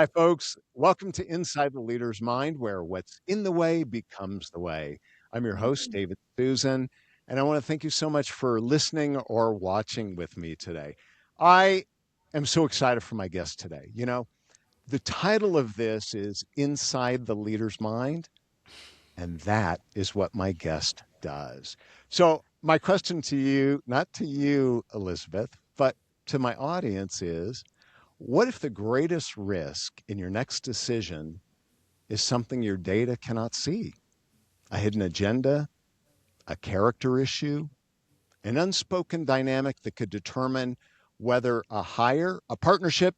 Hi, folks. Welcome to Inside the Leader's Mind, where what's in the way becomes the way. I'm your host, David Susan, and I want to thank you so much for listening or watching with me today. I am so excited for my guest today. The title of this is Inside the Leader's Mind, and that is what my guest does. So, my question to you, not to you, Elizabeth, but to my audience is, what if the greatest risk in your next decision is something your data cannot see? A hidden agenda, a character issue, an unspoken dynamic that could determine whether a hire, a partnership,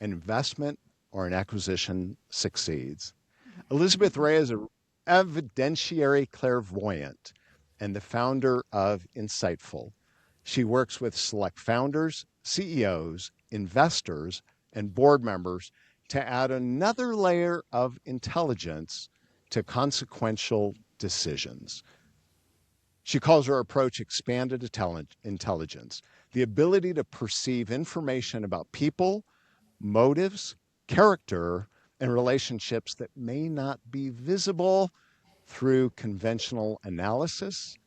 an investment, or an acquisition succeeds. Elizabeth Rea is an evidentiary clairvoyant and the founder of Insightful. She works with select founders, CEOs, investors, and board members to add another layer of intelligence to consequential decisions. She calls her approach expanded intelligence, the ability to perceive information about people, motives, character, and relationships that may not be visible through conventional analysis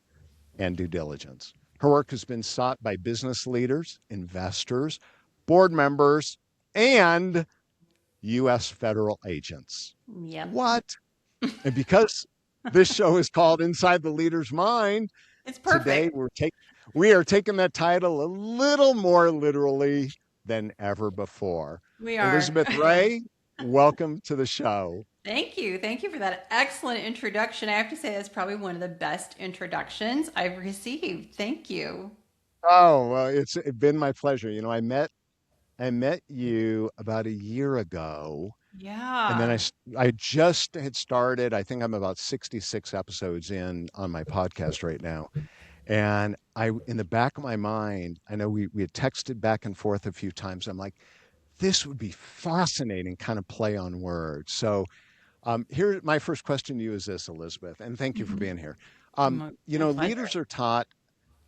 and due diligence. Her work has been sought by business leaders, investors, board members, and U.S. federal agents. Yep. What? And because this show is called Inside the Leader's Mind, It's today perfect. we are taking that title a little more literally than ever before. We are. Elizabeth Rea, welcome to the show. Thank you. Thank you for that excellent introduction. I have to say that's probably one of the best introductions I've received. Thank you. Oh, well, it's been my pleasure. I met you about a year ago, and then Yeah. I just had started. I think I'm about 66 episodes in on my podcast right now. And in the back of my mind, I know we had texted back and forth a few times. I'm like, this would be fascinating, kind of play on words. So here, my first question to you is this, Elizabeth, and thank you for Mhm. being here. My pleasure.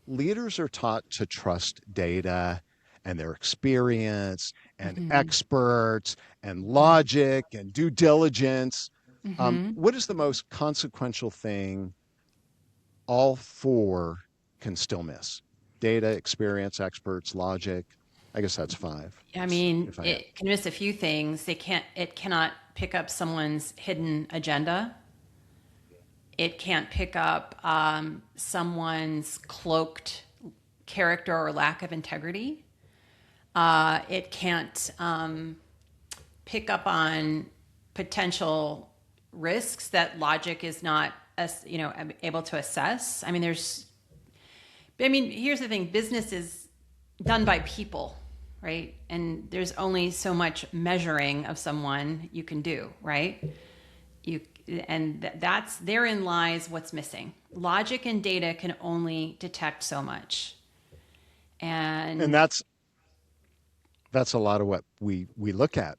Leaders are taught to trust data and their experience and Hmm. experts and logic and due diligence. Hmm. What is the most consequential thing all four can still miss? Data, experience, experts, logic. I guess that's five. I mean, If I had. it can miss a few things. It cannot pick up someone's hidden agenda. It can't pick up someone's cloaked character or lack of integrity. It can't pick up on potential risks that logic is not able to assess. Here's the thing: business is done by people, right? And there's only so much measuring of someone you can do, right? You and that's therein lies what's missing. Logic and data can only detect so much, And and that's a lot of what we look at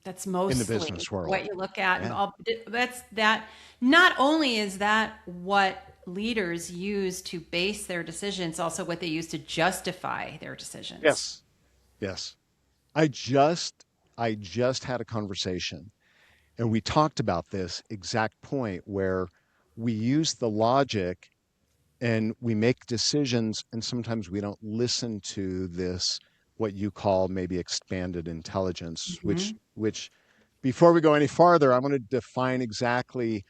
that's in the mostly business world. what you look at. And Yeah. all, that's that. Not only is that what leaders use to base their decisions, also what they use to justify their decisions. Yes. Yes. I just had a conversation and we talked about this exact point where we use the logic and we make decisions and sometimes we don't listen to this what you call maybe expanded intelligence, which Hmm. which before we go any farther, I want to define exactly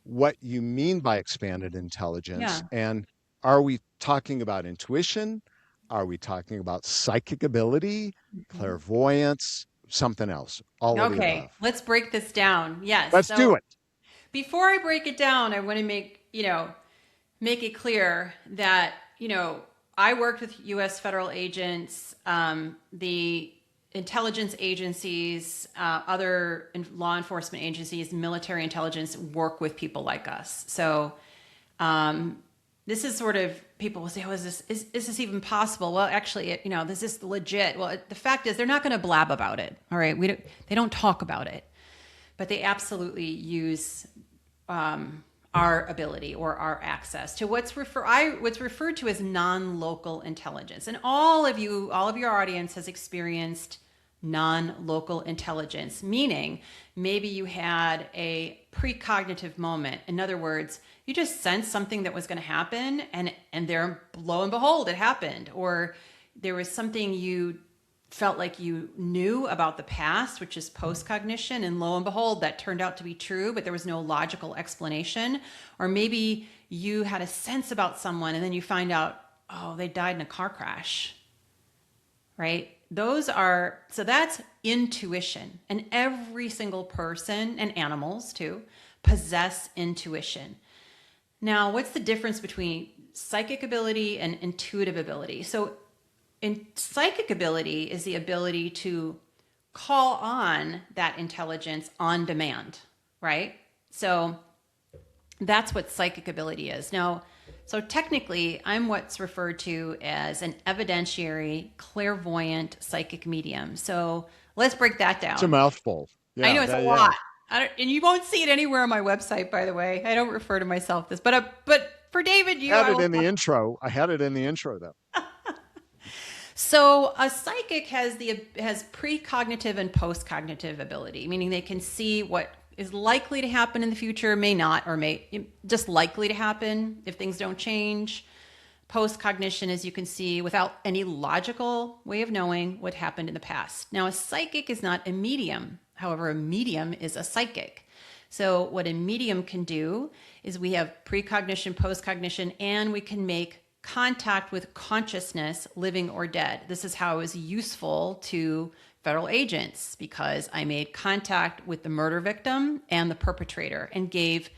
what you mean by expanded intelligence. Yeah. And are we talking about intuition? Are we talking about psychic ability, Mhm. clairvoyance, something else? All of the Okay, above. let's break this down. Yes. Let's do So it. before I break it down, I want to make it clear that, I worked with US federal agents, the intelligence agencies, other law enforcement agencies, military intelligence work with people like us. So this is sort of, people will say, "Oh, is this even possible?" Well, actually, this is legit. Well, the fact is, they're not going to blab about it. All right, they don't talk about it, but they absolutely use our ability or our access to what's referred to as non-local intelligence. And all of your audience has experienced non-local intelligence, meaning maybe you had a precognitive moment. In other words, you just sensed something that was going to happen, and there, lo and behold, it happened. Or there was something you felt like you knew about the past, which is postcognition, and lo and behold, that turned out to be true, but there was no logical explanation. Or maybe you had a sense about someone and then you find out, oh, they died in a car crash, right? So that's intuition. And every single person, and animals too, possess intuition. Now, what's the difference between psychic ability and intuitive ability? So, psychic ability is the ability to call on that intelligence on demand, right? So, that's what psychic ability is. Now, so technically, I'm what's referred to as an evidentiary, clairvoyant psychic medium. So let's break that It's a down. mouthful. I Yeah, know it's a yeah. lot, and you won't see it anywhere on my website, by the way. I don't refer to myself this, but for David, you, Had I it will. in the intro. I had it in the intro though. So a psychic has precognitive and postcognitive ability, meaning they can see what is likely to happen in the future, may not, or may just likely to happen if things don't change. Postcognition, as you can see, without any logical way of knowing what happened in the past. Now, a psychic is not a medium. However, a medium is a psychic. So what a medium can do is we have precognition, postcognition, and we can make contact with consciousness, living or dead. This is how it was useful to federal agents, because I made contact with the murder victim and the perpetrator and gave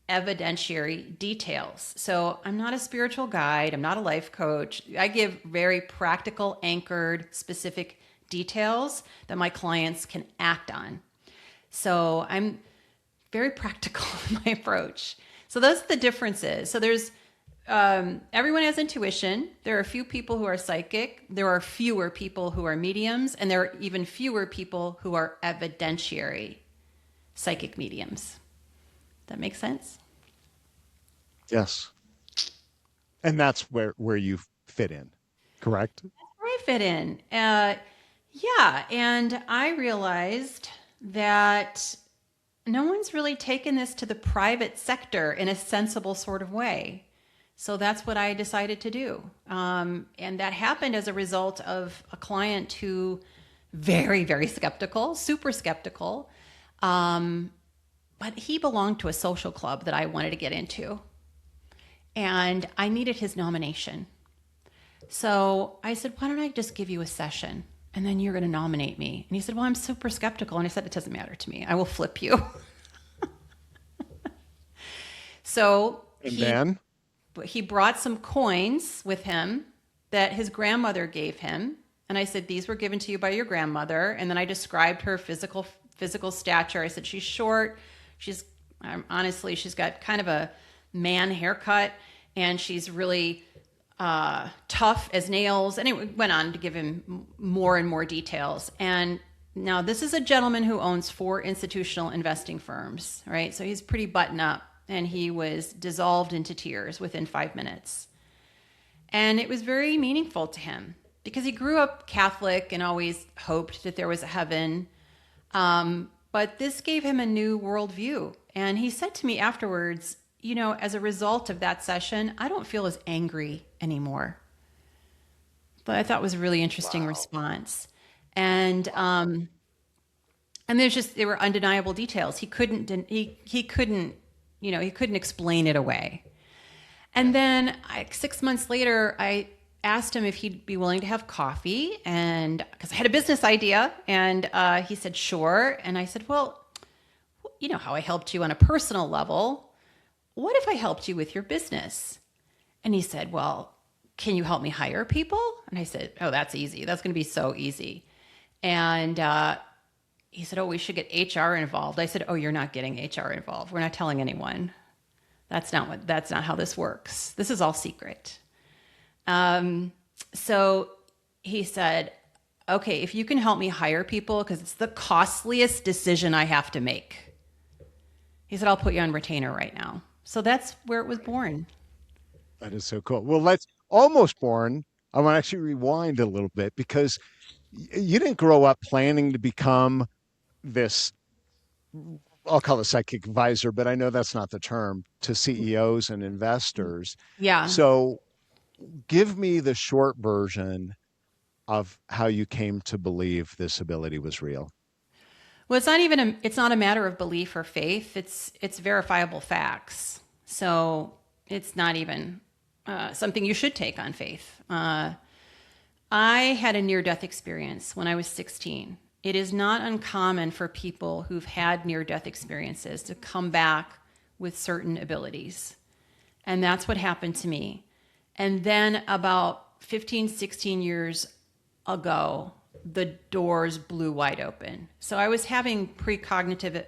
evidentiary details. So I'm not a spiritual guide. I'm not a life coach. I give very practical, anchored, specific details that my clients can act on. So I'm very practical in my approach. So those are the differences. So there's everyone has intuition. There are a few people who are psychic. There are fewer people who are mediums, and there are even fewer people who are evidentiary psychic mediums. That makes sense? Yes. And that's where you fit in, correct? Where I fit in. Yeah, and I realized that no one's really taken this to the private sector in a sensible sort of way. So that's what I decided to do. And that happened as a result of a client who very, very skeptical, super skeptical. But he belonged to a social club that I wanted to get into. And I needed his nomination. So I said, why don't I just give you a session and then you're going to nominate me? And he said, well, I'm super skeptical. And I said, it doesn't matter to me. I will flip you. So And then he brought some coins with him that his grandmother gave him. And I said, these were given to you by your grandmother. And then I described her physical stature. I said, she's short. Honestly, she's got kind of a man haircut, and she's really tough as nails. And it went on to give him more and more details. And now this is a gentleman who owns 4 institutional investing firms, right? So he's pretty button up, and he was dissolved into tears within 5 minutes. And it was very meaningful to him because he grew up Catholic and always hoped that there was a heaven. But this gave him a new worldview. And he said to me afterwards, you know, as a result of that session, I don't feel as angry anymore. But I thought it was a really interesting response. And there were undeniable details. He couldn't explain it away. And then 6 months later, I asked him if he'd be willing to have coffee, and because I had a business idea, and he said sure. And I said, well, you know how I helped you on a personal level. What if I helped you with your business? And he said, well, can you help me hire people? And I said, oh, that's easy. That's going to be so easy. And he said, oh, we should get HR involved. I said, oh, you're not getting HR involved. We're not telling anyone. That's not how this works. This is all secret. So he said, okay, if you can help me hire people, because it's the costliest decision I have to make. He said, I'll put you on retainer right now. So that's where it was born. that is so cool. Well, let's almost born. I want to actually rewind a little bit because You didn't grow up planning to become this, I'll call it psychic advisor, but I know that's not the term, to CEOs and investors. Yeah. So give me the short version of how you came to believe this ability was real. Well, it's not a matter of belief or faith. It's verifiable facts. So it's not even something you should take on faith. I had a near death experience when I was 16. It is not uncommon for people who've had near death experiences to come back with certain abilities. And that's what happened to me. And then about 15, 16 years ago, the doors blew wide open. So I was having precognitive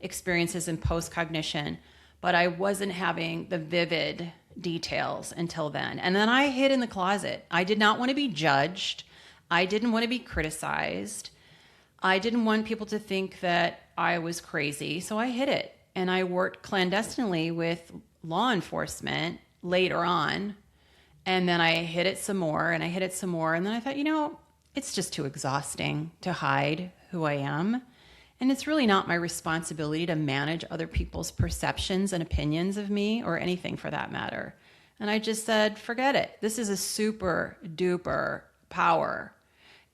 experiences and post-cognition, but I wasn't having the vivid details until then. And then I hid in the closet. I did not want to be judged. I didn't want to be criticized. I didn't want people to think that I was crazy. So I hid it. And I worked clandestinely with law enforcement later on. And then I hid it some more and I hid it some more. And then I thought, it's just too exhausting to hide who I am. And it's really not my responsibility to manage other people's perceptions and opinions of me or anything for that matter. And I just said, forget it. This is a super duper power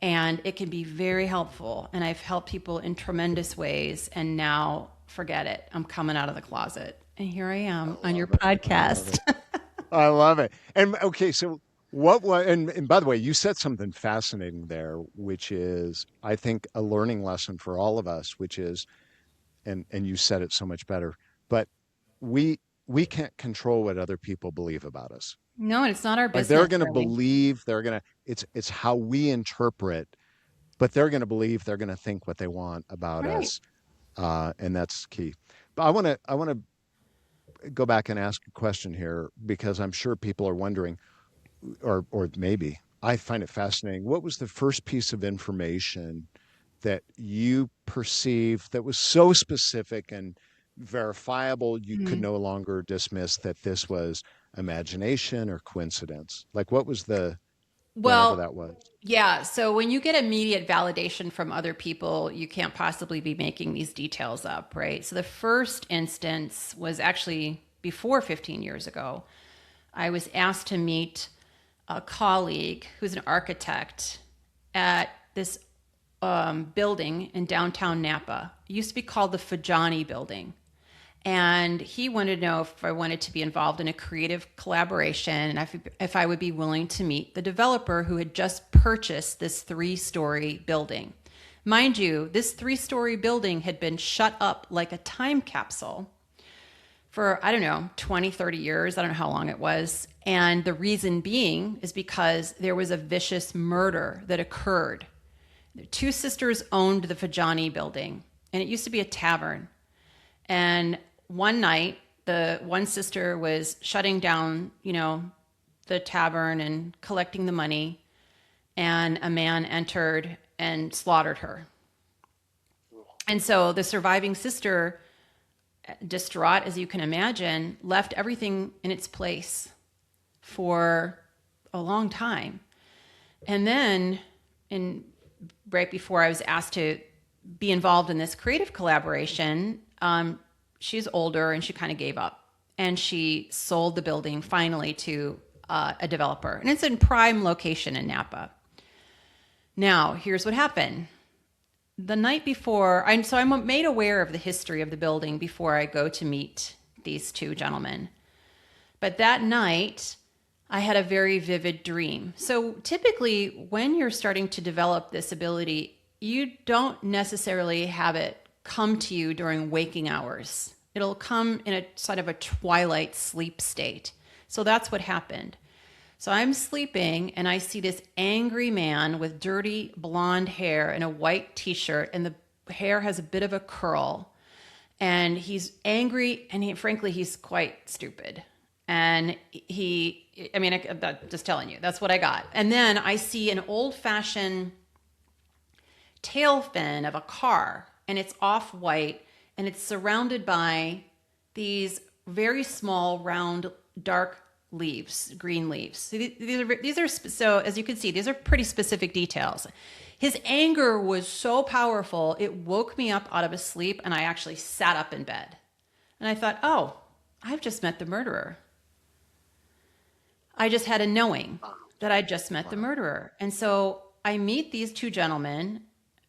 and it can be very helpful. And I've helped people in tremendous ways. And now forget it. I'm coming out of the closet. And here I I am on your love it. I love podcast. it. I love it. And okay, so what was, and by the way, you said something fascinating there, which is, I think, a learning lesson for all of us, which is, and you said it so much better, but we we can't control what other people believe about us. No, and it's not our Like they're business, going to really. believe, they're going to, it's how we interpret, but they're going to believe, they're going to think what they want about Right. us, and that's key. But I want to go back and ask a question here because I'm sure people are wondering, or maybe I find it fascinating. What was the first piece of information that you perceived that was so specific and verifiable you could Mhm. no longer dismiss that this was imagination or coincidence? Like what was the whenever Well, that was? yeah. So when you get immediate validation from other people, you can't possibly be making these details up, right? So the first instance was actually before 15 years ago. I was asked to meet a colleague who's an architect at this building in downtown Napa. It used to be called the Fajani Building. And he wanted to know if I wanted to be involved in a creative collaboration and if I would be willing to meet the developer who had just purchased this 3-story building. Mind you, this 3-story building had been shut up like a time capsule for, I don't know, 20, 30 years. I don't know how long it was. And the reason being is because there was a vicious murder that occurred. The two sisters owned the Fajani building, and it used to be a tavern. And one night, the one sister was shutting down, the tavern and collecting the money, and a man entered and slaughtered her. And so the surviving sister, distraught as you can imagine, left everything in its place for a long time. And then, in right before I was asked to be involved in this creative collaboration, she's older and she kind of gave up. And she sold the building finally to a developer. And it's in prime location in Napa. Now, here's what happened. The night before, I'm made aware of the history of the building before I go to meet these two gentlemen. But that night, I had a very vivid dream. So typically, when you're starting to develop this ability, you don't necessarily have it come to you during waking hours. It'll come in a sort of a twilight sleep state. So that's what happened. So I'm sleeping and I see this angry man with dirty blonde hair and a white t-shirt, and the hair has a bit of a curl. And he's angry and frankly, he's quite stupid. And I'm just telling you, that's what I got. And then I see an old fashioned tail fin of a car, and it's off white, and it's surrounded by these very small, round, dark leaves, green leaves. So so as you can see, these are pretty specific details. His anger was so powerful, it woke me up out of a sleep, and I actually sat up in bed. And I thought, oh, I've just met the murderer. I just had a knowing that I just met the Wow. murderer. And so I meet these two gentlemen.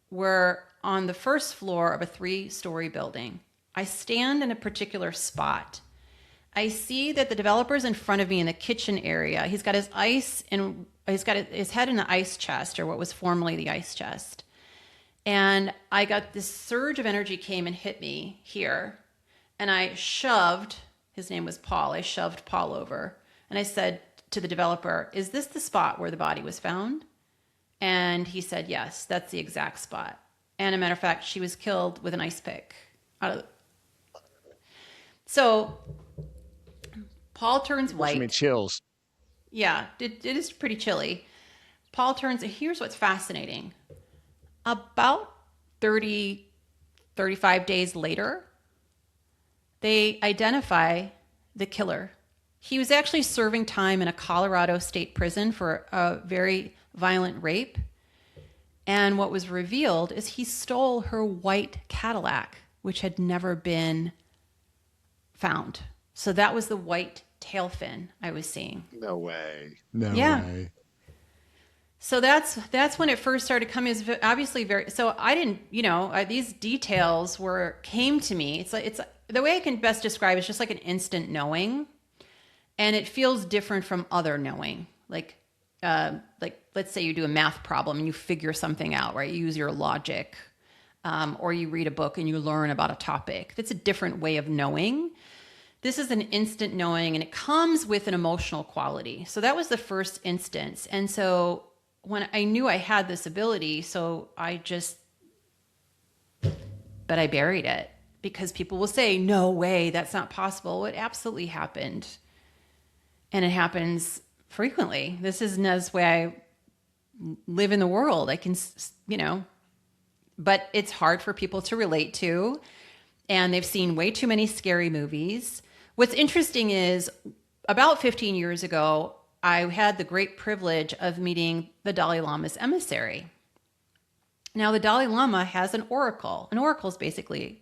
We're on the first floor of a 3-story building. I stand in a particular spot. I see that the developer's in front of me in the kitchen area. He's got his he's got his head in the ice chest, or what was formerly the ice chest. And I got this surge of energy came and hit me here. And I shoved, his name was Paul, I shoved Paul over. And I said to the developer, is this the spot where the body was found? And he said, yes, that's the exact spot. And a matter of fact, she was killed with an ice pick. So Paul turns Gives me white. chills. Yeah, it is pretty chilly. Paul turns, and here's what's fascinating. About 30, 35 days later, they identify the killer. He was actually serving time in a Colorado state prison for a very violent rape. And what was revealed is he stole her white Cadillac, which had never been found. So that was the white tail fin I was seeing. No way. No Yeah. way. So that's when it first started coming. It's obviously very. So I didn't, these details came to me. It's the way I can best describe it is just like an instant knowing, and it feels different from other knowing. Like let's say you do a math problem and you figure something out, right? You use your logic, or you read a book and you learn about a topic. That's a different way of knowing. This is an instant knowing, and it comes with an emotional quality. So that was the first instance. And so when I knew I had this ability, but I buried it because people will say, no way, that's not possible. Well, it absolutely happened. And it happens frequently. This is the way I live in the world. I can, but it's hard for people to relate to. And they've seen way too many scary movies. What's interesting is about 15 years ago, I had the great privilege of meeting the Dalai Lama's emissary. Now, the Dalai Lama has an oracle. An oracle is basically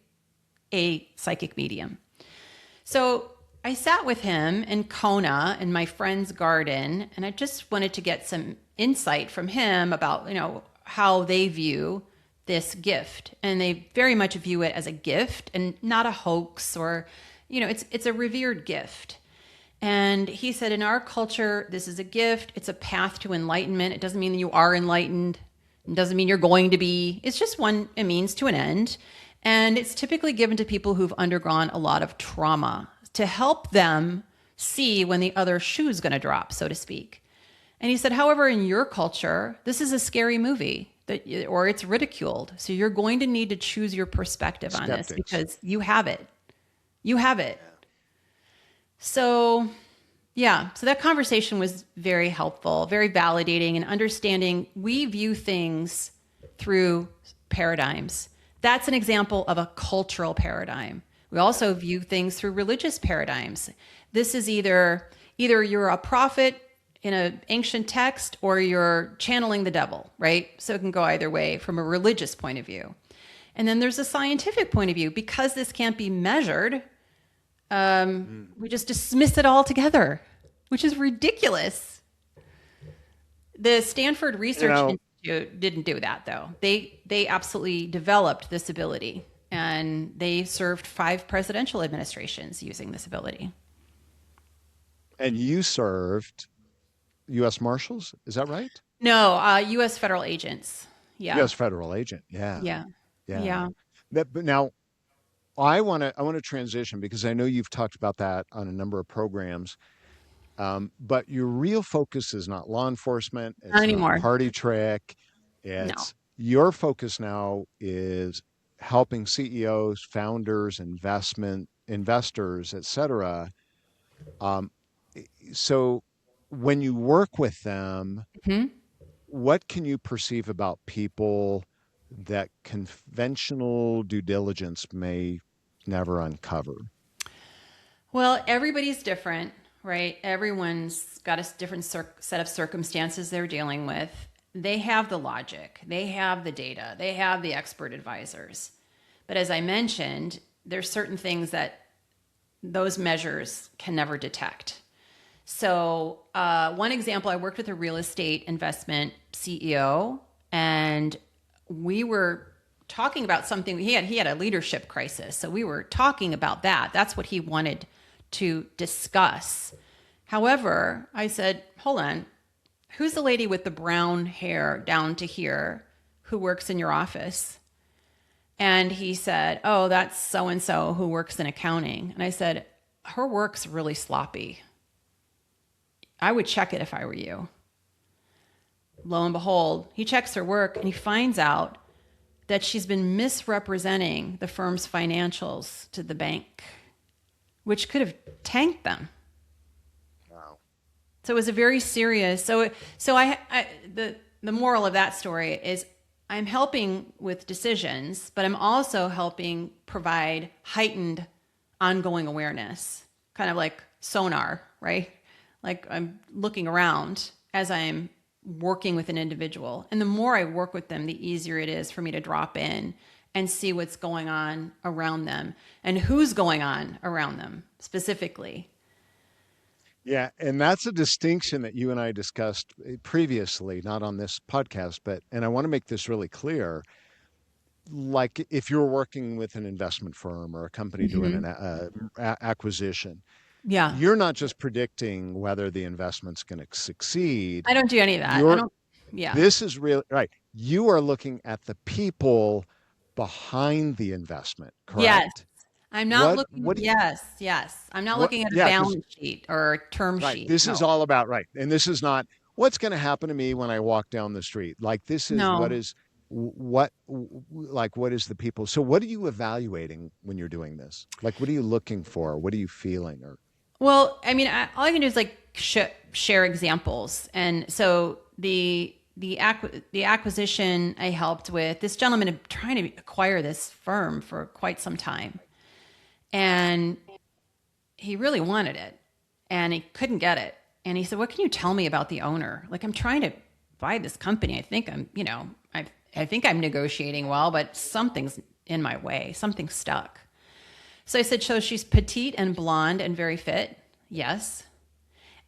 a psychic medium. So I sat with him in Kona in my friend's garden, and I just wanted to get some insight from him about, how they view this gift. And they very much view it as a gift and not a hoax, or, it's a revered gift. And he said, in our culture, this is a gift. It's a path to enlightenment. It doesn't mean that you are enlightened. It doesn't mean you're going to be. It's just a means to an end. And it's typically given to people who've undergone a lot of trauma to help them see when the other shoe's going to drop, so to speak. And he said, however, in your culture, this is a scary movie or it's ridiculed. So you're going to need to choose your perspective on this because you have it. You have it. So, so that conversation was very helpful, very validating, and understanding we view things through paradigms. That's an example of a cultural paradigm. We also view things through religious paradigms. This is either you're a prophet in an ancient text or you're channeling the devil, right? So it can go either way from a religious point of view. And then there's a scientific point of view. Because this can't be measured, we just dismiss it all together, which is ridiculous. The Stanford Research Institute didn't do that, though. They absolutely developed this ability, and they served 5 presidential administrations using this ability. And you served U.S. Marshals, is that right? No, U.S. federal agents. Yeah. U.S. federal agent. Yeah. Yeah. Yeah. Yeah. But now I want to transition because I know you've talked about that on a number of programs. But your real focus is not law enforcement. Not It's not anymore. party trick. No. It's your focus now is helping CEOs, founders, investors, et cetera. Um, so when you work with them, Mhm. what can you perceive about people that conventional due diligence may never uncover? Well, everybody's different, right? Everyone's got a different set of circumstances they're dealing with. They have the logic, they have the data, they have the expert advisors. But as I mentioned, there's certain things that those measures can never detect. So one example, I worked with a real estate investment CEO, and we were talking about something. He had a leadership crisis, so we were talking about that. That's what he wanted to discuss. However, I said, hold on, who's the lady with the brown hair down to here who works in your office? And he said, oh, that's so and so who works in accounting. And I said, her work's really sloppy. I would check it if I were you. Lo and behold, he checks her work and he finds out that she's been misrepresenting the firm's financials to the bank, which could have tanked them. Wow. So it was a very serious. So the moral of that story is I'm helping with decisions, but I'm also helping provide heightened ongoing awareness, kind of like sonar, right? Like I'm looking around as I'm working with an individual. And the more I work with them, the easier it is for me to drop in and see what's going on around them and who's going on around them specifically. Yeah, and that's a distinction that you and I discussed previously, not on this podcast, and I want to make this really clear. Like if you're working with an investment firm or a company doing Mm-hmm. an acquisition, Yeah. you're not just predicting whether the investment's going to succeed. I don't do any of that. I You're don't. Yeah. This is really right. You are looking at the people behind the investment, Yes. correct? I'm not What looking. what do you Yes. Yes. I'm not what looking at a yeah, because balance sheet or a term right, sheet. this is No. all about right. And this is not what's going to happen to me when I walk down the street. Like this is No. what is the people. So what are you evaluating when you're doing this? Like what are you looking for? What are you feeling or Well, I mean, all I can do is like share examples. And so the acquisition I helped with, this gentleman had trying to acquire this firm for quite some time, and he really wanted it, and he couldn't get it. And he said, "What can you tell me about the owner? Like, I'm trying to buy this company. I think I think I'm negotiating well, but something's in my way. Something's stuck." So I said, so she's petite and blonde and very fit? Yes.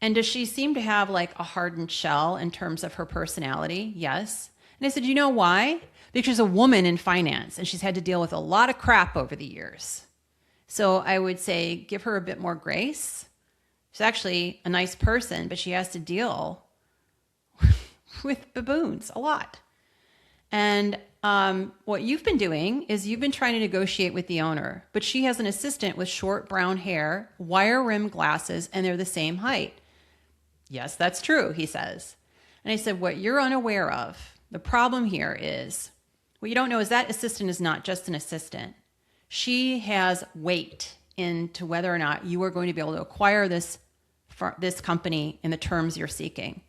And does she seem to have like a hardened shell in terms of her personality? Yes. And I said, you know why? Because she's a woman in finance and she's had to deal with a lot of crap over the years. So I would say, give her a bit more grace. She's actually a nice person, but she has to deal with baboons a lot. And what you've been doing is you've been trying to negotiate with the owner, but she has an assistant with short brown hair, wire rimmed glasses, and they're the same height. Yes, that's true, he says. And I said, what you're unaware of, the problem here is, what you don't know is that assistant is not just an assistant. She has weight into whether or not you are going to be able to acquire this company in the terms you're seeking.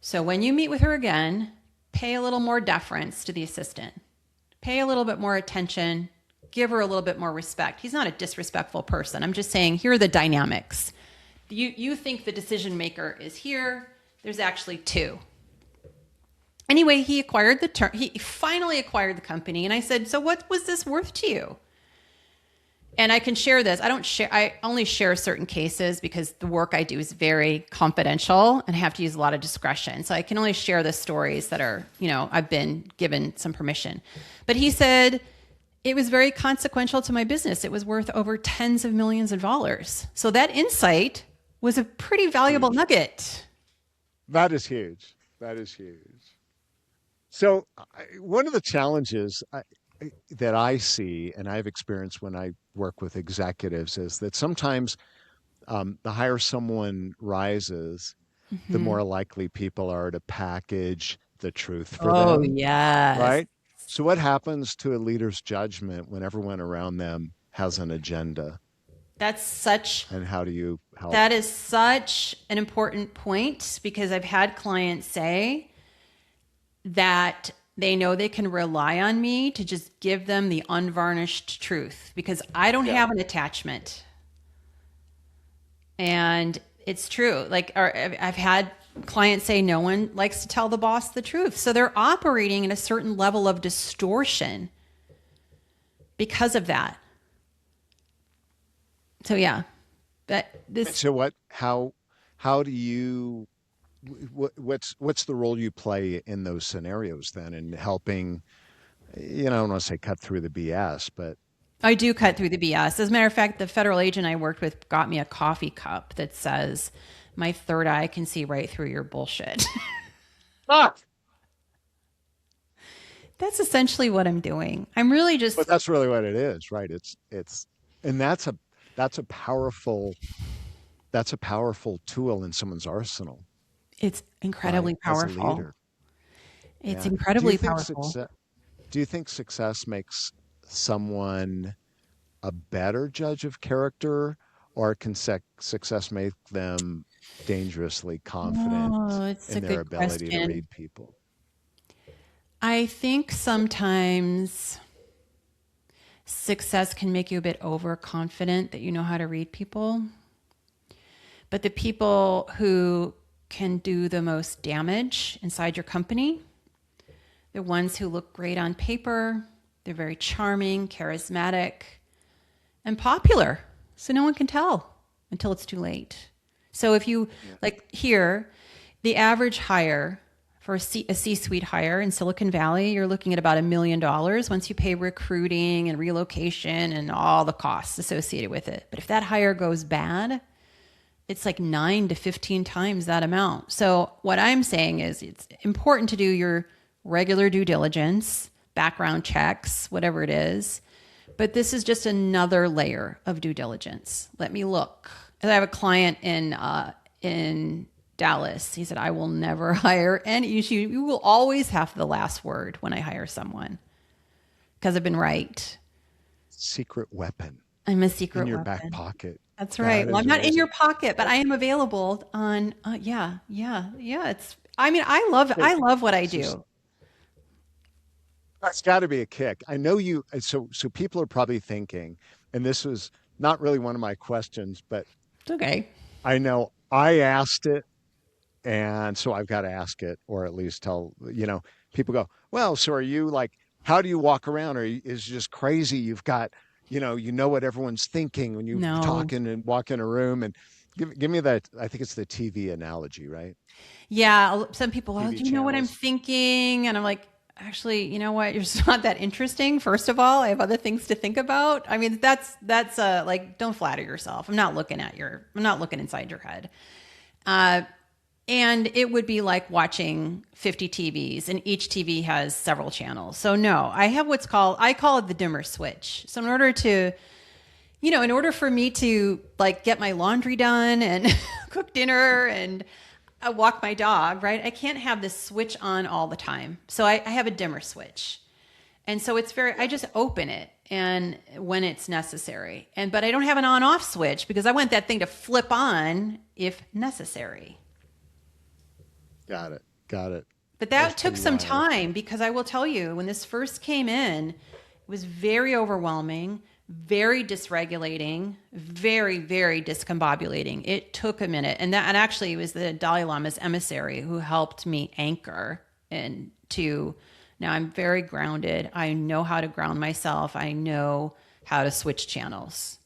So when you meet with her again, pay a little more deference to the assistant. Pay a little bit more attention. Give her a little bit more respect. He's not a disrespectful person. I'm just saying, here are the dynamics. You think the decision maker is here. There's actually two. Anyway, he finally acquired the company. And I said, so what was this worth to you? And I can share this. I only share certain cases because the work I do is very confidential and have to use a lot of discretion. So I can only share the stories that are, I've been given some permission. But he said, it was very consequential to my business. It was worth over tens of millions of dollars. So that insight was a pretty valuable nugget. that is huge. That is huge. So one of the challenges that I see and I've experienced when I work with executives is that sometimes the higher someone rises, the Mm-hmm. more likely people are to package the truth for Oh, them, yes. right? So what happens to a leader's judgment when everyone around them has an agenda? That's such And how do you help? That is such an important point because I've had clients say that they know they can rely on me to just give them the unvarnished truth because I don't Yeah. have an attachment. And it's true. Like, I've had clients say no one likes to tell the boss the truth. So they're operating in a certain level of distortion because of that. So yeah, that this, So what? How do you? What's the role you play in those scenarios then in helping? I don't want to say cut through the BS, but I do cut like, through the BS. As a matter of fact, the federal agent I worked with got me a coffee cup that says, "My third eye can see right through your bullshit." ah, That's essentially what I'm doing. I'm really but just, that's really what it is, right? And that's a powerful that's a powerful tool in someone's arsenal, it's right? incredibly As a powerful. leader. It's Yeah. Do you incredibly think powerful. success do you think success makes someone a better judge of character, or can success make them dangerously confident Oh, it's a in their good ability to question. read people? I think sometimes success can make you a bit overconfident that you know how to read people. But the people who can do the most damage inside your company, the ones who look great on paper, they're very charming, charismatic, and popular. So no one can tell until it's too late. So if you, Yeah. like here, the average hire for a C-suite hire in Silicon Valley, you're looking at about $1 million once you pay recruiting and relocation and all the costs associated with it. But if that hire goes bad, it's like 9 to 15 times that amount. So what I'm saying is it's important to do your regular due diligence, background checks, whatever it is. But this is just another layer of due diligence. Let me look. I have a client in Dallas. He said, "I will never hire any. You will always have the last word when I hire someone because I've been right. Secret weapon I'm a in secret your back weapon." pocket. That's right. That Well, I'm is not in your amazing. pocket, but Well, I am available on. Yeah, yeah, yeah. It's. I mean, I love what I this is do. that's got to be a kick. I know you. So people are probably thinking, and this was not really one of my questions, but It's okay. I know I asked it, and so I've got to ask it, or at least tell. People go, well, so are you like? How do you walk around? Or is it just crazy? You've got, you know what everyone's thinking when you No. talk in and walk in a room, and give me that. I think it's the TV analogy, right? Yeah, some people, oh, TV do you know what I'm channels. thinking? And I'm like, actually, you know what? You're just not that interesting. First of all, I have other things to think about. I mean, that's like, don't flatter yourself. I'm not looking inside your head. Uh, and it would be like watching 50 TVs, and each TV has several channels. So no, I have I call it the dimmer switch. So in order for me to like get my laundry done and cook dinner and walk my dog, right? I can't have this switch on all the time. So I have a dimmer switch. And so I just open it and when it's necessary. But I don't have an on off switch because I want that thing to flip on if necessary. Got it. Got it. But That's that took pretty some wild. time because I will tell you, when this first came in, it was very overwhelming, very dysregulating, very, very discombobulating. It took a minute. And actually it was the Dalai Lama's emissary who helped me anchor into now I'm very grounded. I know how to ground myself. I know how to switch channels.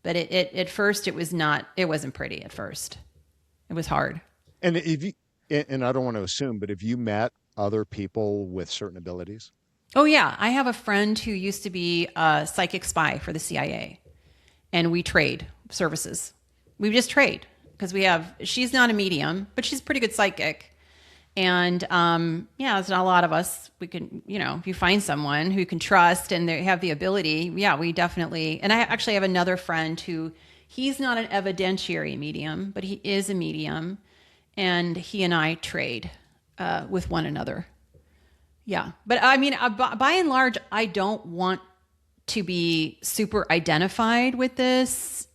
But at first it wasn't pretty at first. It was hard. And if you, and I don't want to assume, but have you met other people with certain abilities? Oh yeah, I have a friend who used to be a psychic spy for the CIA, and we trade services. We just trade because she's not a medium, but she's a pretty good psychic. And yeah, it's not a lot of us. We can, if you find someone who you can trust and they have the ability, yeah, we definitely. And I actually have another friend who he's not an evidentiary medium, but he is a medium, and he and I trade with one another. Yeah. But I mean, by and large, I don't want to be super identified with this.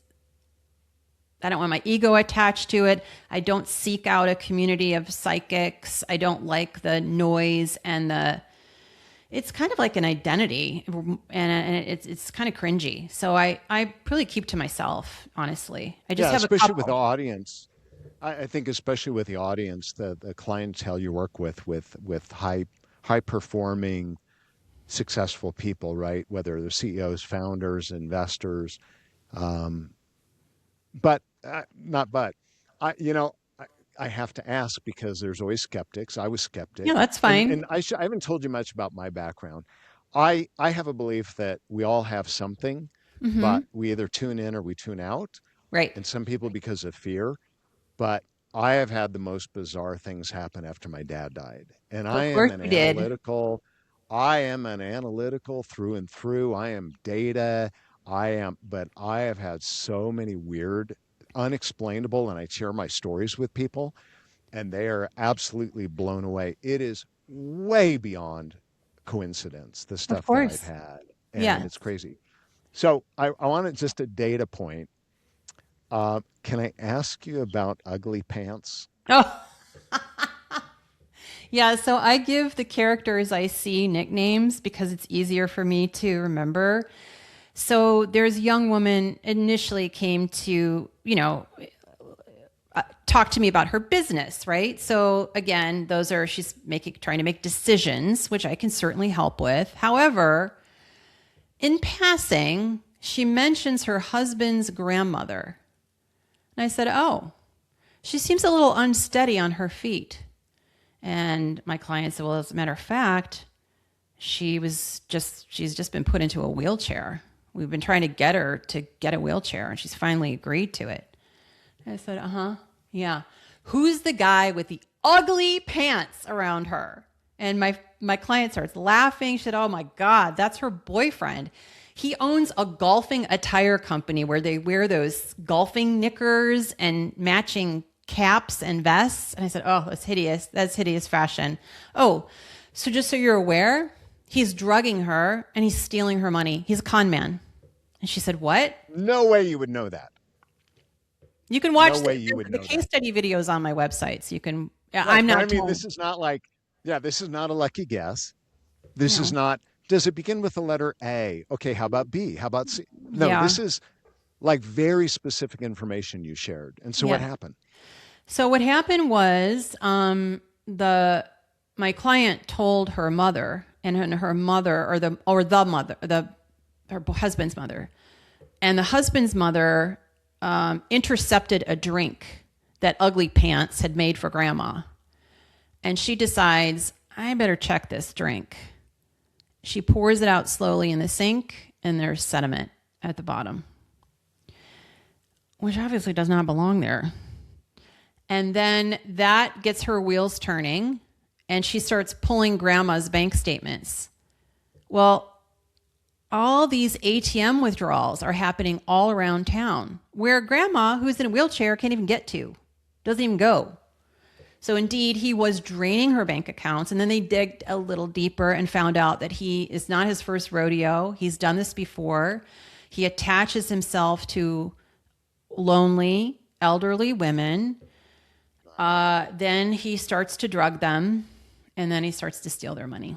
I don't want my ego attached to it. I don't seek out a community of psychics. I don't like the noise it's kind of like an identity, and it's kind of cringy. So I really keep to myself, honestly. I just Yeah, have a especially with the couple. audience. I think especially with the audience, the clientele you work with high performing, successful people, right? Whether they're CEOs, founders, investors, um, but not but I have to ask because there's always skeptics. I was Yeah, skeptic, that's and fine. I haven't told you much about my background. I have a belief that we all have something, Mm-hmm. but we either tune in or we tune out, Right. and some people because of fear. But I have had the most bizarre things happen after my dad died. And Of course you did. I am an analytical through and through. I am data. But I have had so many weird, unexplainable, and I share my stories with people, and they are absolutely blown away. It is way beyond coincidence, the Of stuff that I've course. had. And Yes. it's crazy. So I wanted just a data point. Can I ask you about ugly pants? Oh, yeah. So I give the characters I see nicknames because it's easier for me to remember. So there's a young woman initially came to, talk to me about her business, right? So again, those are she's making trying to make decisions, which I can certainly help with. However, in passing, she mentions her husband's grandmother. And I said, "Oh, she seems a little unsteady on her feet." And my client said, "Well, as a matter of fact, she's just been put into a wheelchair. We've been trying to get her to get a wheelchair, and she's finally agreed to it." I said, "Uh-huh. Yeah. Who's the guy with the ugly pants around her?" And my client starts laughing. She said, "Oh my God, that's her boyfriend. He owns a golfing attire company where they wear those golfing knickers and matching caps and vests." And I said, "Oh, that's hideous. That's hideous fashion." "Oh, so just so you're aware, he's drugging her and he's stealing her money. He's a con man." And she said, "What?" No way you would know that. You can No watch way you would the know case that. study videos on my website. So you can, yeah, Right. I'm But I not mean, told. this is not like, yeah, this is not a lucky guess. This is No. not, does it begin with the letter A? Okay, how about B? How about C? No, Yeah. this is like very specific information you shared. And so what Yeah. happened? So what happened was the my client told her mother and her mother or the mother, her husband's mother. And the husband's mother intercepted a drink that Ugly Pants had made for grandma. And she decides, I better check this drink. She pours it out slowly in the sink, and there's sediment at the bottom, which obviously does not belong there. And then that gets her wheels turning, and she starts pulling grandma's bank statements. Well, all these ATM withdrawals are happening all around town where grandma, who's in a wheelchair, can't even get to, doesn't even go. So indeed, he was draining her bank accounts. And then they digged a little deeper and found out that he is not his first rodeo. He's done this before. He attaches himself to lonely, elderly women. Then he starts to drug them. And then he starts to steal their money.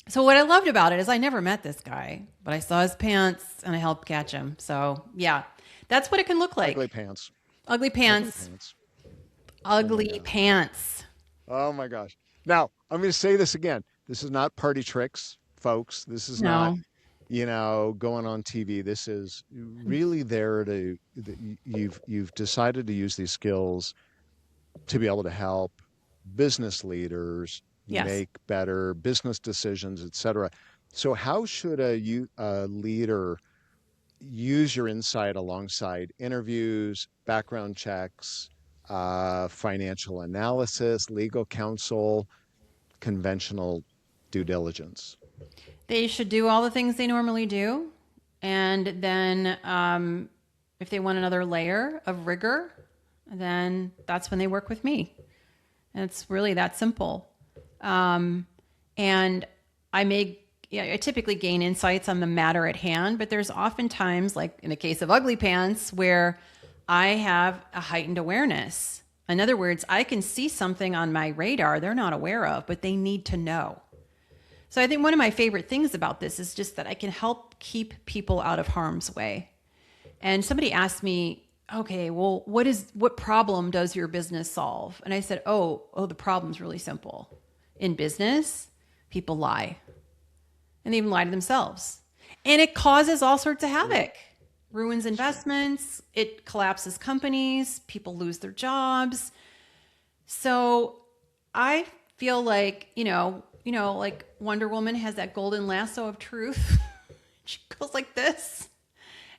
So what I loved about it is I never met this guy, but I saw his pants and I helped catch him. So yeah, that's what it can look Ugly like. pants. Ugly Ugly pants. pants. Oh my Ugly God. pants. Oh my gosh. Now, I'm going to say this again. This is not party tricks, folks. This is not, No. going on TV. This is really there to, you've decided to use these skills to be able to help business leaders Yes. make better business decisions, et cetera. So how should a leader use your insight alongside interviews, background checks, financial analysis, legal counsel, conventional due diligence? They should do all the things they normally do. And then if they want another layer of rigor, then that's when they work with me. And it's really that simple. And I typically gain insights on the matter at hand, but there's often times, like in the case of Ugly Pants, where I have a heightened awareness. In other words, I can see something on my radar they're not aware of, but they need to know. So I think one of my favorite things about this is just that I can help keep people out of harm's way. And somebody asked me okay, well, what problem does your business solve? And I said, the problem's really simple. In business, people lie, and they even lie to themselves. And it causes all sorts of Yeah, havoc. Ruins sure. investments, it collapses companies, people lose their jobs. So I feel like, like Wonder Woman has that golden lasso of truth. She goes like this,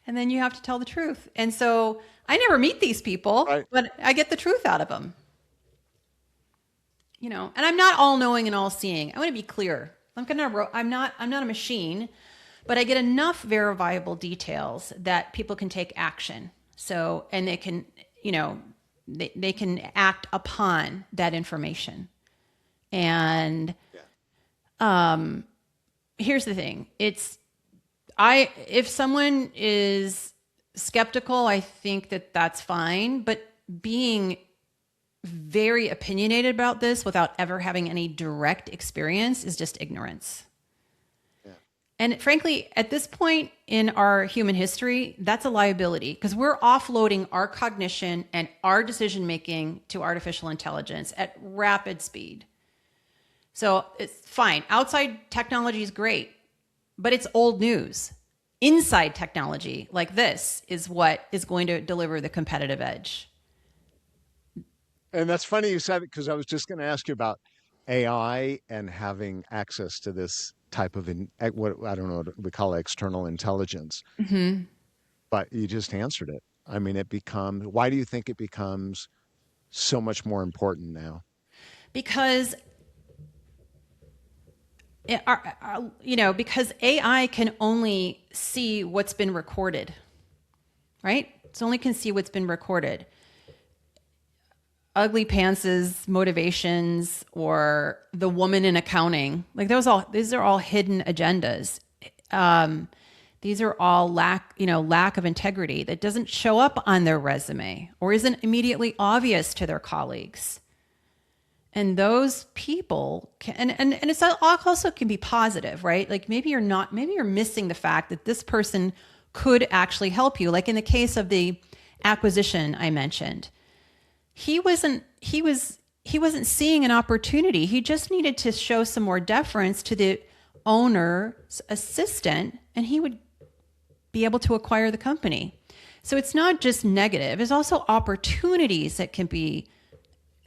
and then you have to tell the truth. And so I never meet these people, Right. but I get the truth out of them. And I'm not all knowing and all seeing. I want to be clear. I'm not a machine, but I get enough verifiable details that people can take action. So, and they can, they can act upon that information. And Yeah. here's the thing. If someone is skeptical, I think that that's fine, but being very opinionated about this without ever having any direct experience is just ignorance. Yeah. And frankly, at this point in our human history, that's a liability because we're offloading our cognition and our decision making to artificial intelligence at rapid speed. So it's fine. Outside technology is great, but it's old news. Inside technology like this is what is going to deliver the competitive edge. And that's funny you said it because I was just going to ask you about AI and having access to this type of what I don't know what we call external intelligence, Mm-hmm. but you just answered it. I mean, why do you think it becomes so much more important now? Because because AI can only see what's been recorded, right? It only can see what's been recorded. Ugly Pants's motivations or the woman in accounting, like these are all hidden agendas. Um, these are all lack of integrity that doesn't show up on their resume or isn't immediately obvious to their colleagues. And those people can, and it's also can be positive, right? Like maybe you're missing the fact that this person could actually help you. Like in the case of the acquisition I mentioned, he wasn't seeing an opportunity. He just needed to show some more deference to the owner's assistant, and he would be able to acquire the company. So it's not just negative. There's also opportunities that can be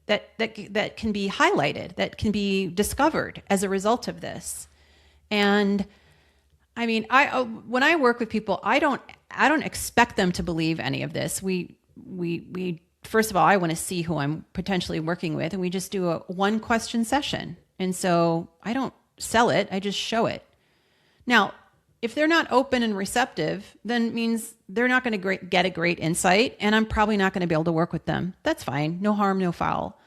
highlighted, that can be discovered as a result of this. And I mean, when I work with people, I don't expect them to believe any of this. We first of all, I want to see who I'm potentially working with, and we just do a one question session. And so I don't sell it, I just show it. Now, if they're not open and receptive, then it means they're not going to get a great insight, and I'm probably not going to be able to work with them. That's fine. No harm, no foul.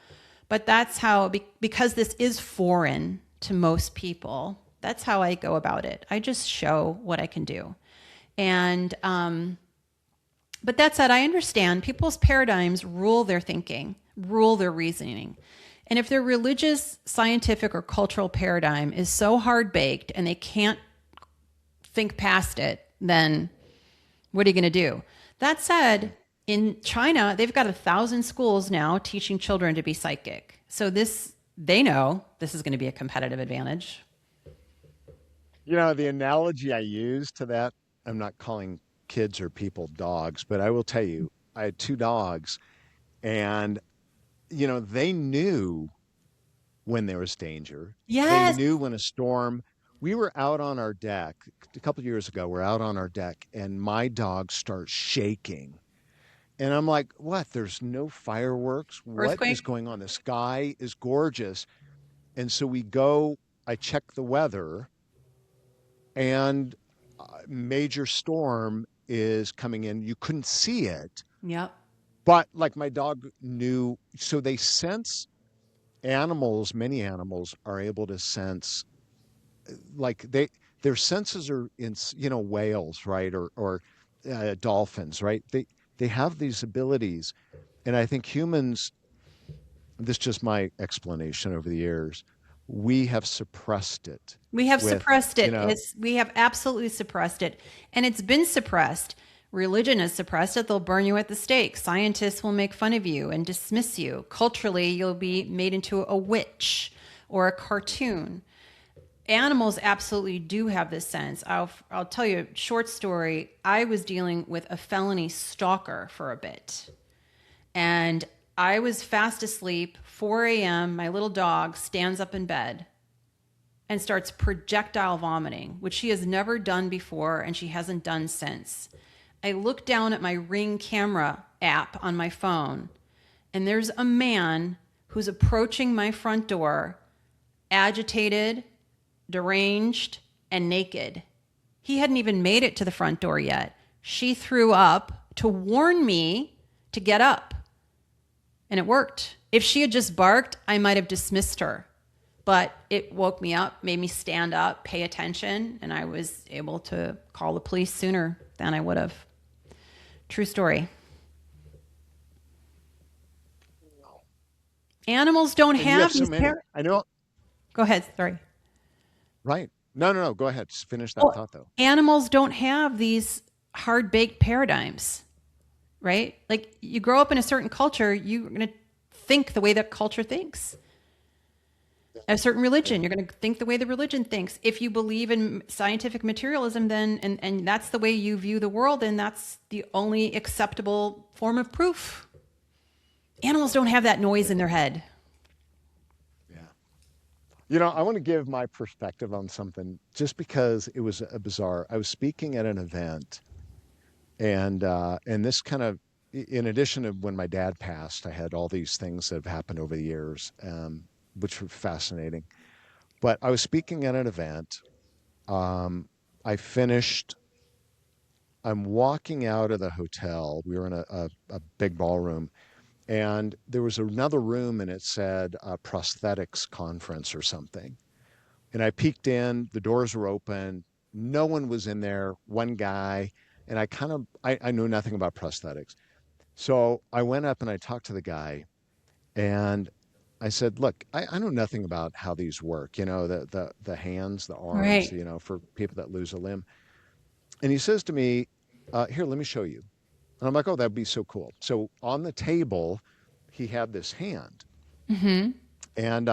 But that's how, because this is foreign to most people, that's how I go about it. I just show what I can do. And, but that said, I understand people's paradigms rule their thinking, rule their reasoning. And if their religious, scientific, or cultural paradigm is so hard baked and they can't think past it, then what are you going to do? That said, in China, they've got 1,000 schools now teaching children to be psychic. So they know this is going to be a competitive advantage. The analogy I use to that, I'm not calling kids or people dogs, but I will tell you, I had two dogs, and they knew when there was danger. They Yes. knew when a storm. We were out on our deck a couple of years ago. We're out on our deck, and my dog starts shaking. And I'm like, what? There's no fireworks. What is Earthquake. going on? The sky is gorgeous. And so we go, I check the weather, and major storm is coming in. You couldn't see it, Yep. but like my dog knew. So they sense many animals are able to sense, like their senses are in, whales, right? Or dolphins, right? They have these abilities. And I think humans, this is just my explanation over the years, we have suppressed it We have with, suppressed it. We have absolutely suppressed it. And it's been suppressed Religion is suppressed, they'll burn you at the stake. Scientists will make fun of you and dismiss you. Culturally, you'll be made into a witch or a cartoon. Animals absolutely do have this sense. I'll tell you a short story. I was dealing with a felony stalker for a bit. And I was fast asleep, 4 a.m. My little dog stands up in bed and starts projectile vomiting, which she has never done before and she hasn't done since. I look down at my Ring camera app on my phone, and there's a man who's approaching my front door, agitated, deranged, and naked. He hadn't even made it to the front door yet. She threw up to warn me to get up. And it worked. If she had just barked, I might have dismissed her. But it woke me up, made me stand up, pay attention, and I was able to call the police sooner than I would have. True story. Animals don't And you have have so these many. I know. Go ahead, sorry. Right. No. Go ahead. Just finish that Well, thought, though. animals don't have these hard-baked paradigms, right? Like you grow up in a certain culture, you're going to think the way that culture thinks. A certain religion, you're going to think the way the religion thinks. If you believe in scientific materialism, then and that's the way you view the world, and that's the only acceptable form of proof. Animals don't have that noise in their head. Yeah. I want to give my perspective on something just because it was a bizarre. I was speaking at an event, and this kind of, in addition to when my dad passed, I had all these things that have happened over the years, which were fascinating. But I was speaking at an event. I finished. I'm walking out of the hotel. We were in a big ballroom, and there was another room, and it said prosthetics conference or something. And I peeked in. The doors were open. No one was in there. One guy, and I knew nothing about prosthetics. So I went up and I talked to the guy, and I said, "Look, I know nothing about how these work. The hands, the arms. Right. For people that lose a limb." And he says to me, "Here, let me show you." And I'm like, "Oh, that'd be so cool." So on the table, he had this hand, and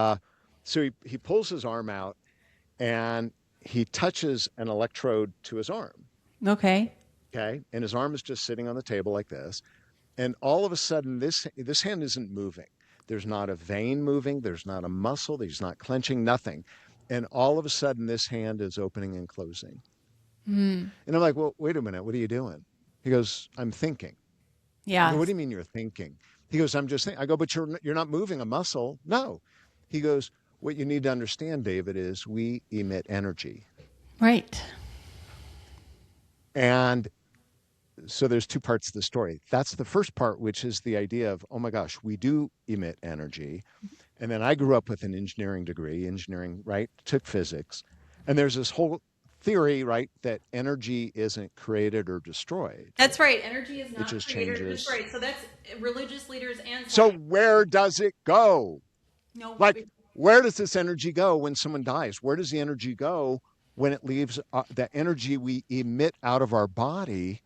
so he pulls his arm out and he touches an electrode to his arm. Okay. Okay, and his arm is just sitting on the table like this. And all of a sudden, this hand isn't moving. There's not a vein moving. There's not a muscle. He's not clenching. Nothing. And all of a sudden, this hand is opening and closing. And I'm like, "Well, wait a minute. What are you doing?" He goes, "I'm thinking." I go, "What do Yes. you mean you're thinking?" He goes, "I'm just thinking." I go, "But you're not moving a muscle." No. He goes, "What you need to understand, David, is we emit energy." Right. And so there's two parts to the story. That's the first part, which is the idea of, oh my gosh, we do emit energy. And then I grew up with an engineering degree, engineering, right? Took physics. And there's this whole theory, right, that energy isn't created or destroyed. That's right. Energy is It not just created or changes. destroyed. So that's religious leaders and So science. where does it go? No, Like, where does this energy go when someone dies? Where does the energy go when it leaves the energy we emit out of our body?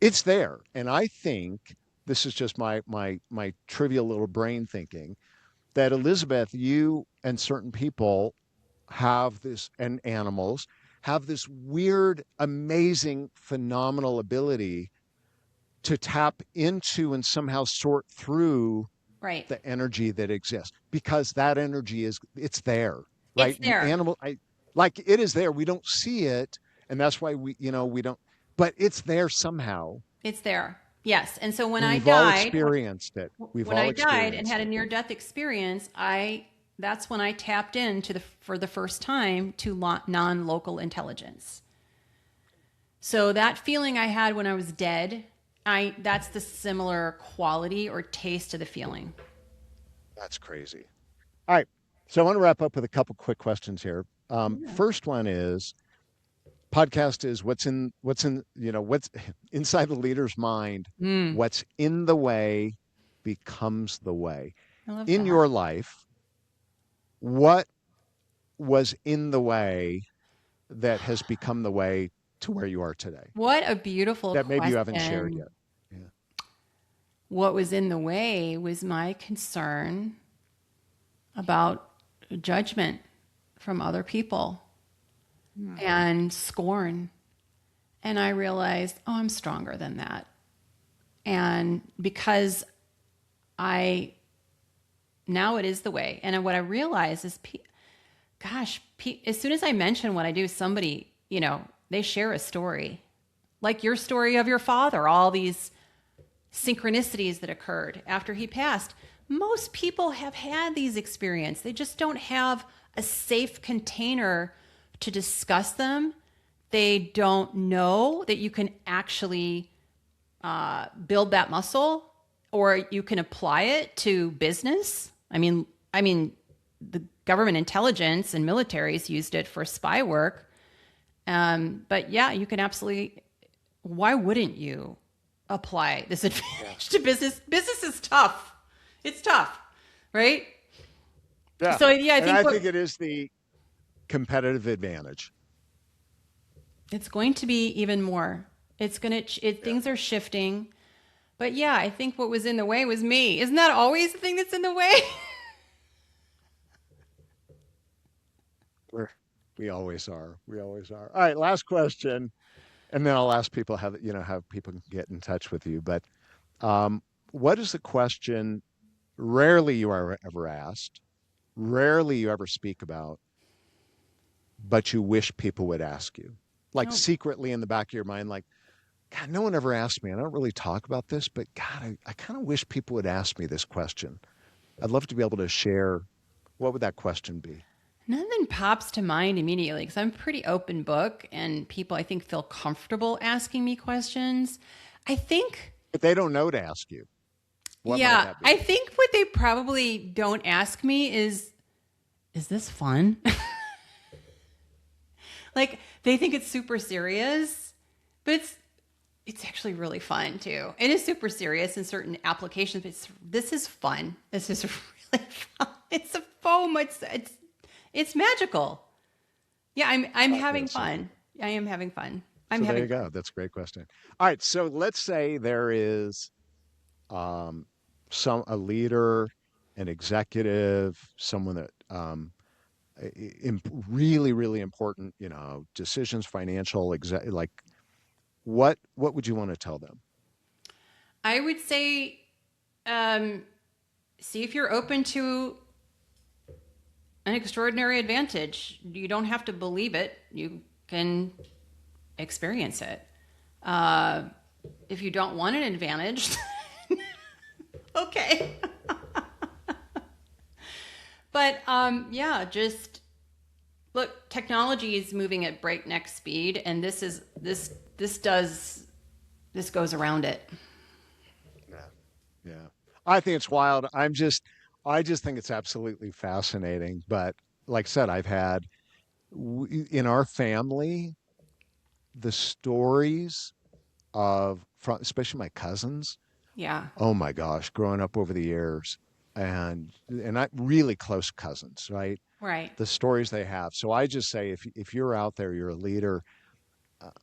It's there. And I think this is just my trivial little brain thinking that Elizabeth, you and certain people have this, and animals have this weird, amazing, phenomenal ability to tap into and somehow sort through right. the energy that exists because that energy it's there, It's right? there. Like it is there. We don't see it, and that's why we don't. But it's there somehow, It's there. Yes. And so and we've all experienced it. We've when all I died and experienced had a it. near death experience, that's when I tapped into for the first time to non-local intelligence. So that feeling I had when I was dead, that's the similar quality or taste of the feeling. That's crazy. All right, so I want to wrap up with a couple quick questions here. First one is podcast is what's inside the leader's mind. Mm, What's in the way becomes the way. I love In that. your life, what was in the way that has become the way to where you are today What a beautiful that maybe you haven't shared question. yet? Yeah. What was in the way was my concern about judgment from other people and scorn. And I realized, oh, I'm stronger than that. And because I, now it is the way. And what I realize is, gosh, as soon as I mention what I do, somebody, they share a story. Like your story of your father, all these synchronicities that occurred after he passed. Most people have had these experiences. They just don't have a safe container to discuss them. They don't know that you can actually build that muscle, or you can apply it to business. I mean, the government intelligence and militaries used it for spy work. But yeah, you can absolutely. Why wouldn't you apply this advantage to business? Business is tough. It's tough, right? Yeah. So yeah, I And think I what think it is the competitive advantage. it's going to be even more. It's gonna. Yeah. Things are shifting. But yeah, I think what was in the way was me. Isn't that always the thing that's in the way? We're, we always are. We always are. All right. Last question. And then I'll ask people how people can get in touch with you. But um, what is the question rarely you are ever asked, rarely you ever speak about, but you wish people would ask you? Like Oh, secretly in the back of your mind, like, God, no one ever asked me. I don't really talk about this, but God, I kind of wish people would ask me this question. I'd love to be able to share. What would that question be? nothing pops to mind immediately because I'm a pretty open book and people I think feel comfortable asking me questions. I think, If they don't know to ask you, what might yeah, that be? I think what they probably don't ask me is this fun? Like they think it's super serious, but it's actually really fun too. It is super serious in certain applications, but this is fun. This is really fun. It's a foam. It's magical. Yeah, I'm having Yes. fun. I am having fun. I'm So there having you fun. go. That's a great question. All right. So let's say there is um, a leader, an executive, someone that really, really important, decisions, financial, like what would you want to tell them? I would say, um, see if you're open to an extraordinary advantage. You don't have to believe it. You can experience it. Uh, if you don't want an advantage, okay. But yeah, just look. Technology is moving at breakneck speed, and this goes around it. Yeah. Yeah. I think it's wild. I just think it's absolutely fascinating. But like I said, I've had in our family the stories from especially my cousins. Yeah. Oh my gosh, growing up over the years, and I really close cousins, right? Right. The stories they have. So I just say, if you're out there, you're a leader,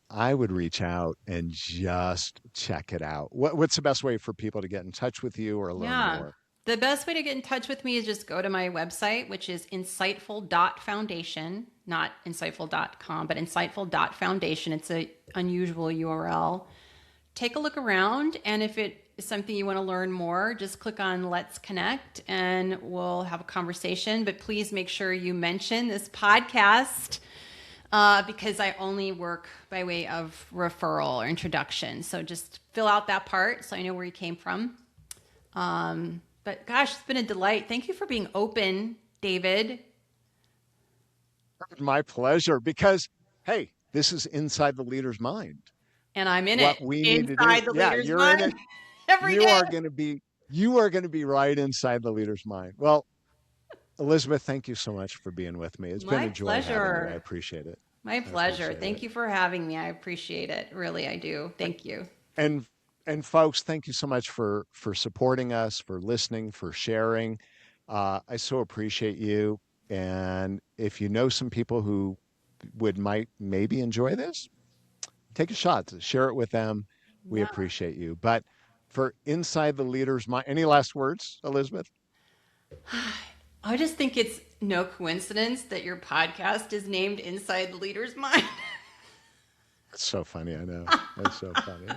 I would reach out and just check it out. What's the best way for people to get in touch with you or learn Yeah. more? The best way to get in touch with me is just go to my website, which is insightful.foundation, not insightful.com, but insightful.foundation. It's a unusual URL. Take a look around, and if it is something you want to learn more, just click on Let's Connect and we'll have a conversation. But please make sure you mention this podcast because I only work by way of referral or introduction. So just fill out that part so I know where you came from. But gosh, it's been a delight. Thank you for being open, David. My pleasure. Because hey, this is inside the leader's mind. And I'm in it What we need to do. inside the Yeah, leader's you're in it. mind every You day. are going to be. You are going to be right inside the leader's mind. Well, Elizabeth, thank you so much for being with me. It's been My a joy having you. I pleasure. appreciate it. My I pleasure. appreciate Thank it. you for having me. I appreciate it. Really, I do. Thank you. And and folks, thank you so much for supporting us, for listening, for sharing. I so appreciate you. And if you know some people who would might maybe enjoy this, take a shot, share it with them. We Yeah. appreciate you. But for Inside the Leader's Mind, any last words, Elizabeth? I just think it's no coincidence that your podcast is named Inside the Leader's Mind. That's so funny. I know. That's so funny.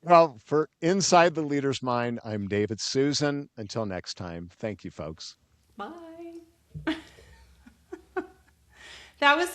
Well, for Inside the Leader's Mind, I'm David Susan. Until next time, thank you, folks. Bye. That was